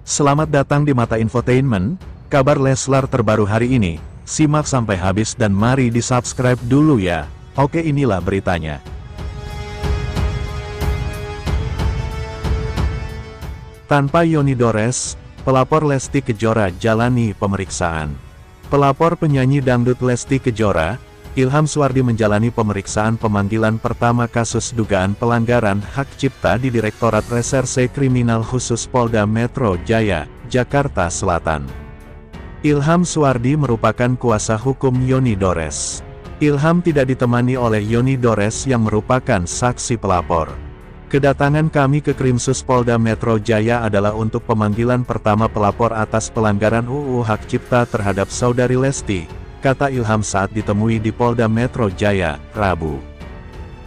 Selamat datang di Mata Infotainment, kabar Leslar terbaru hari ini. Simak sampai habis dan mari di-subscribe dulu ya. Oke, inilah beritanya. Tanpa Yoni Dores, pelapor Lesti Kejora jalani pemeriksaan. Pelapor penyanyi dangdut Lesti Kejora, Ilham Suwardi menjalani pemeriksaan pemanggilan pertama kasus dugaan pelanggaran hak cipta di Direktorat Reserse Kriminal Khusus Polda Metro Jaya, Jakarta Selatan. Ilham Suwardi merupakan kuasa hukum Yoni Dores. Ilham tidak ditemani oleh Yoni Dores yang merupakan saksi pelapor. Kedatangan kami ke Krimsus Polda Metro Jaya adalah untuk pemanggilan pertama pelapor atas pelanggaran UU Hak Cipta terhadap saudari Lesti, kata Ilham saat ditemui di Polda Metro Jaya, Rabu.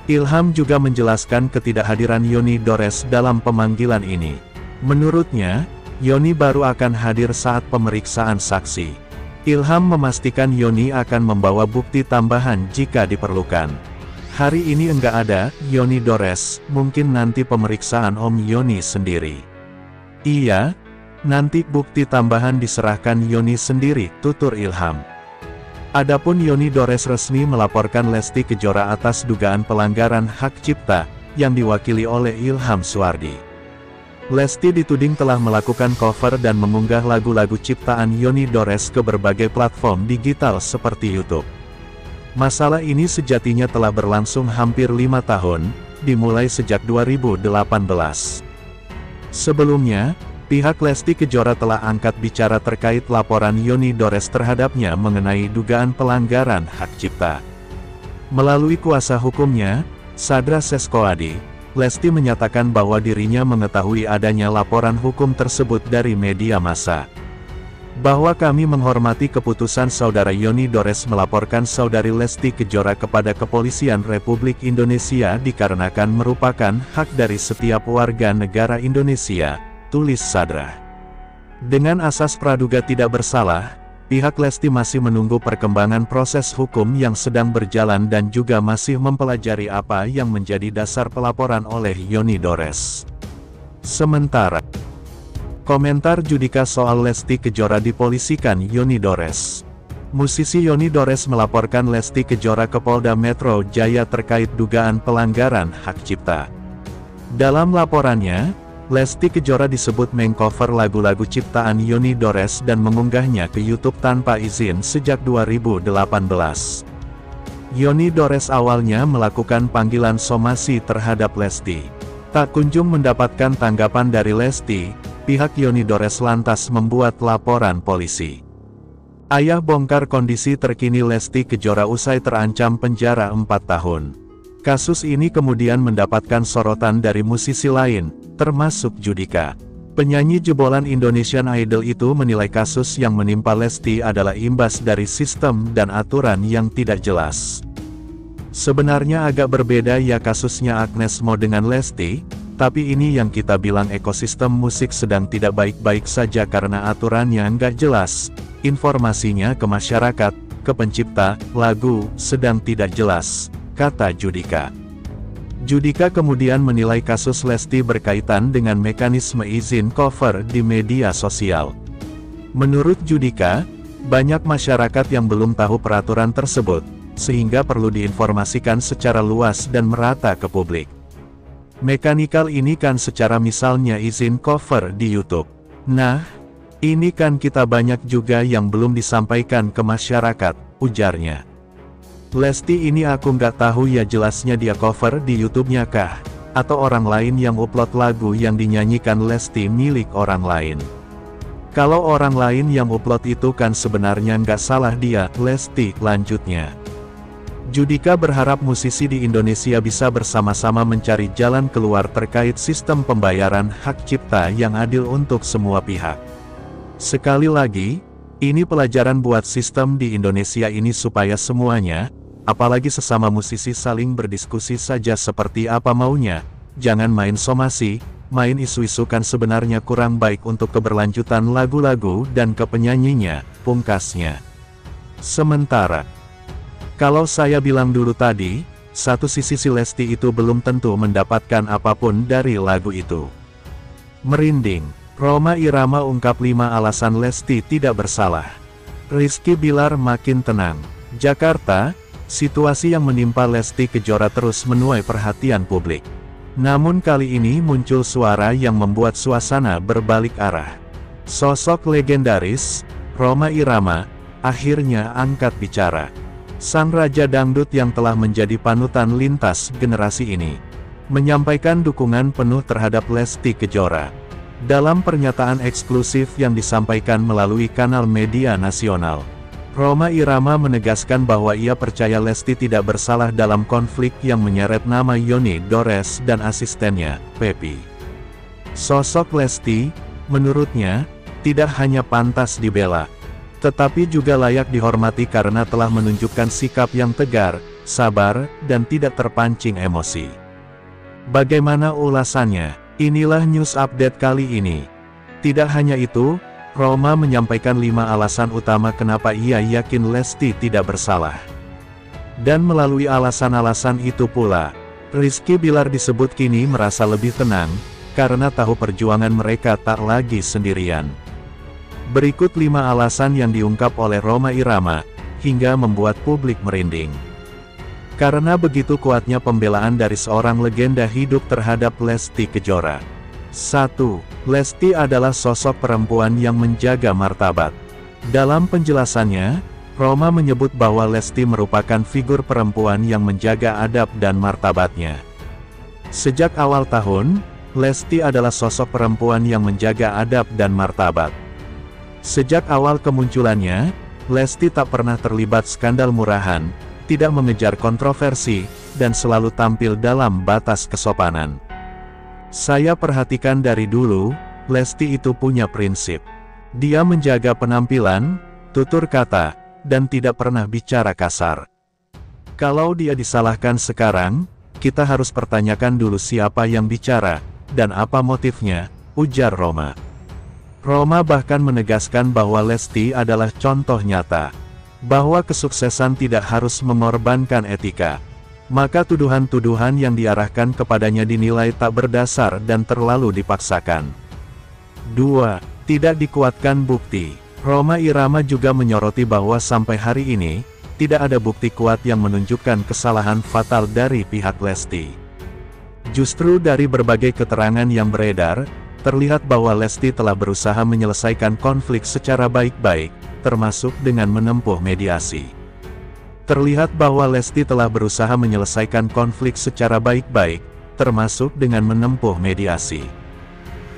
Ilham juga menjelaskan ketidakhadiran Yoni Dores dalam pemanggilan ini. Menurutnya, Yoni baru akan hadir saat pemeriksaan saksi. Ilham memastikan Yoni akan membawa bukti tambahan jika diperlukan. Hari ini enggak ada Yoni Dores, mungkin nanti pemeriksaan Om Yoni sendiri. Iya, nanti bukti tambahan diserahkan Yoni sendiri, tutur Ilham. Adapun Yoni Dores resmi melaporkan Lesti Kejora atas dugaan pelanggaran hak cipta, yang diwakili oleh Ilham Suwardi. Lesti dituding telah melakukan cover dan mengunggah lagu-lagu ciptaan Yoni Dores ke berbagai platform digital seperti YouTube. Masalah ini sejatinya telah berlangsung hampir 5 tahun, dimulai sejak 2018. Sebelumnya, pihak Lesti Kejora telah angkat bicara terkait laporan Yoni Dores terhadapnya mengenai dugaan pelanggaran hak cipta. Melalui kuasa hukumnya, Sadra Seskoadi, Lesti menyatakan bahwa dirinya mengetahui adanya laporan hukum tersebut dari media massa. Bahwa kami menghormati keputusan saudara Yoni Dores melaporkan saudari Lesti Kejora kepada Kepolisian Republik Indonesia dikarenakan merupakan hak dari setiap warga negara Indonesia, tulis Sadra. Dengan asas praduga tidak bersalah, pihak Lesti masih menunggu perkembangan proses hukum yang sedang berjalan dan juga masih mempelajari apa yang menjadi dasar pelaporan oleh Yoni Dores. Sementara, komentar Judika soal Lesti Kejora dipolisikan Yoni Dores. Musisi Yoni Dores melaporkan Lesti Kejora ke Polda Metro Jaya terkait dugaan pelanggaran hak cipta. Dalam laporannya, Lesti Kejora disebut mengcover lagu-lagu ciptaan Yoni Dores dan mengunggahnya ke YouTube tanpa izin sejak 2018. Yoni Dores awalnya melakukan panggilan somasi terhadap Lesti. Tak kunjung mendapatkan tanggapan dari Lesti, pihak Yoni Dores lantas membuat laporan polisi. Ayah bongkar kondisi terkini Lesti Kejora usai terancam penjara 4 tahun. Kasus ini kemudian mendapatkan sorotan dari musisi lain, termasuk Judika. Penyanyi jebolan Indonesian Idol itu menilai kasus yang menimpa Lesti adalah imbas dari sistem dan aturan yang tidak jelas. Sebenarnya agak berbeda ya kasusnya Agnes Mo dengan Lesti, tapi ini yang kita bilang ekosistem musik sedang tidak baik-baik saja karena aturannya nggak jelas, informasinya ke masyarakat, ke pencipta lagu, sedang tidak jelas, kata Judika. Judika kemudian menilai kasus Lesti berkaitan dengan mekanisme izin cover di media sosial. Menurut Judika, banyak masyarakat yang belum tahu peraturan tersebut, sehingga perlu diinformasikan secara luas dan merata ke publik. Mekanikal ini kan secara misalnya izin cover di YouTube. Nah, ini kan kita banyak juga yang belum disampaikan ke masyarakat, ujarnya. Lesti ini aku nggak tahu ya jelasnya dia cover di YouTube-nya kah? Atau orang lain yang upload lagu yang dinyanyikan Lesti milik orang lain. Kalau orang lain yang upload itu kan sebenarnya nggak salah dia, Lesti, lanjutnya. Judika berharap musisi di Indonesia bisa bersama-sama mencari jalan keluar terkait sistem pembayaran hak cipta yang adil untuk semua pihak. Sekali lagi, ini pelajaran buat sistem di Indonesia ini supaya semuanya, apalagi sesama musisi saling berdiskusi saja seperti apa maunya, jangan main somasi, main isu-isu kan sebenarnya kurang baik untuk keberlanjutan lagu-lagu dan ke penyanyinya, pungkasnya. Sementara, kalau saya bilang dulu tadi, satu sisi si Lesti itu belum tentu mendapatkan apapun dari lagu itu. Merinding. Rhoma Irama ungkap 5 alasan Lesti tidak bersalah. Rizky Bilar makin tenang. Jakarta, situasi yang menimpa Lesti Kejora terus menuai perhatian publik. Namun kali ini muncul suara yang membuat suasana berbalik arah. Sosok legendaris, Rhoma Irama, akhirnya angkat bicara. Sang Raja Dangdut yang telah menjadi panutan lintas generasi ini, menyampaikan dukungan penuh terhadap Lesti Kejora. Dalam pernyataan eksklusif yang disampaikan melalui kanal media nasional, Rhoma Irama menegaskan bahwa ia percaya Lesti tidak bersalah dalam konflik yang menyeret nama Yoni Dores dan asistennya, Pepi. Sosok Lesti, menurutnya, tidak hanya pantas dibela, tetapi juga layak dihormati karena telah menunjukkan sikap yang tegar, sabar, dan tidak terpancing emosi. Bagaimana ulasannya? Inilah news update kali ini. Tidak hanya itu, Rhoma menyampaikan 5 alasan utama kenapa ia yakin Lesti tidak bersalah. Dan melalui alasan-alasan itu pula, Rizky Bilar disebut kini merasa lebih tenang, karena tahu perjuangan mereka tak lagi sendirian. Berikut 5 alasan yang diungkap oleh Rhoma Irama, hingga membuat publik merinding. Karena begitu kuatnya pembelaan dari seorang legenda hidup terhadap Lesti Kejora. 1. Lesti adalah sosok perempuan yang menjaga martabat. Dalam penjelasannya, Rhoma menyebut bahwa Lesti merupakan figur perempuan yang menjaga adab dan martabatnya. Sejak awal tahun, Lesti adalah sosok perempuan yang menjaga adab dan martabat. Sejak awal kemunculannya, Lesti tak pernah terlibat skandal murahan, tidak mengejar kontroversi, dan selalu tampil dalam batas kesopanan. Saya perhatikan dari dulu, Lesti itu punya prinsip. Dia menjaga penampilan, tutur kata, dan tidak pernah bicara kasar. Kalau dia disalahkan sekarang, kita harus pertanyakan dulu siapa yang bicara, dan apa motifnya, ujar Rhoma. Rhoma bahkan menegaskan bahwa Lesti adalah contoh nyata, bahwa kesuksesan tidak harus mengorbankan etika. Maka tuduhan-tuduhan yang diarahkan kepadanya dinilai tak berdasar dan terlalu dipaksakan. 2. Tidak dikuatkan bukti. Rhoma Irama juga menyoroti bahwa sampai hari ini, tidak ada bukti kuat yang menunjukkan kesalahan fatal dari pihak Lesti. Justru dari berbagai keterangan yang beredar, terlihat bahwa Lesti telah berusaha menyelesaikan konflik secara baik-baik, termasuk dengan menempuh mediasi. Terlihat bahwa Lesti telah berusaha menyelesaikan konflik secara baik-baik, termasuk dengan menempuh mediasi.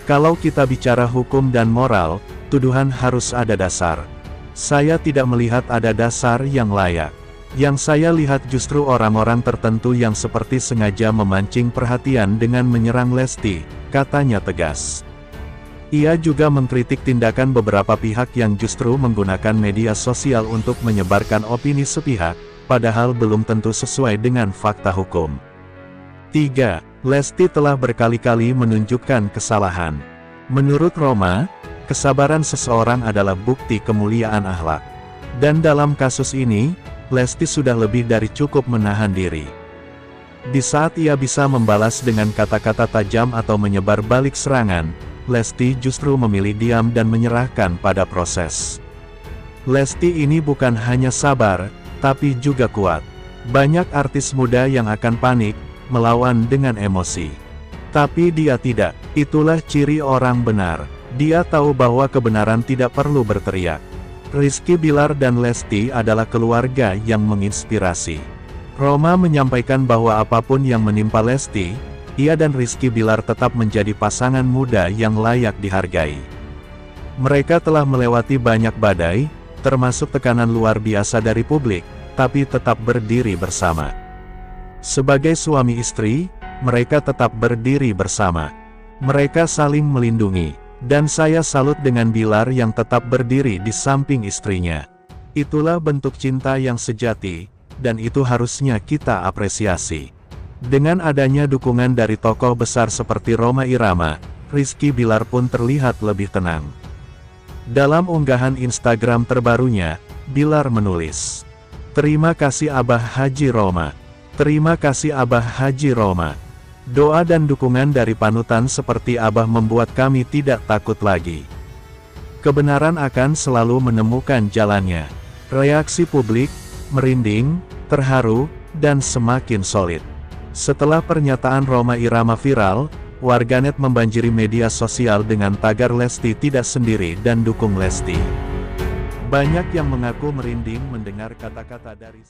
Kalau kita bicara hukum dan moral, tuduhan harus ada dasar. Saya tidak melihat ada dasar yang layak. Yang saya lihat justru orang-orang tertentu yang seperti sengaja memancing perhatian dengan menyerang Lesti, katanya tegas. Ia juga mengkritik tindakan beberapa pihak yang justru menggunakan media sosial untuk menyebarkan opini sepihak, padahal belum tentu sesuai dengan fakta hukum. 3. Lesti telah berkali-kali menunjukkan kesalahan. Menurut Rhoma, kesabaran seseorang adalah bukti kemuliaan akhlak. Dan dalam kasus ini, Lesti sudah lebih dari cukup menahan diri. Di saat ia bisa membalas dengan kata-kata tajam atau menyebar balik serangan, Lesti justru memilih diam dan menyerahkan pada proses. Lesti ini bukan hanya sabar, tapi juga kuat. Banyak artis muda yang akan panik, melawan dengan emosi. Tapi dia tidak. Itulah ciri orang benar. Dia tahu bahwa kebenaran tidak perlu berteriak. Rizky Bilar dan Lesti adalah keluarga yang menginspirasi. Rhoma menyampaikan bahwa apapun yang menimpa Lesti, ia dan Rizky Bilar tetap menjadi pasangan muda yang layak dihargai. Mereka telah melewati banyak badai, termasuk tekanan luar biasa dari publik, tapi tetap berdiri bersama. Sebagai suami istri, mereka tetap berdiri bersama. Mereka saling melindungi, dan saya salut dengan Bilar yang tetap berdiri di samping istrinya. Itulah bentuk cinta yang sejati, dan itu harusnya kita apresiasi. Dengan adanya dukungan dari tokoh besar seperti Rhoma Irama, Rizky Bilar pun terlihat lebih tenang. Dalam unggahan Instagram terbarunya, Bilar menulis, "Terima kasih Abah Haji Rhoma. Terima kasih Abah Haji Rhoma. Doa dan dukungan dari panutan seperti Abah membuat kami tidak takut lagi. Kebenaran akan selalu menemukan jalannya. Reaksi publik, merinding, terharu, dan semakin solid. Setelah pernyataan Rhoma Irama viral, warganet membanjiri media sosial dengan tagar Lesti tidak sendiri dan dukung Lesti. Banyak yang mengaku merinding mendengar kata-kata dari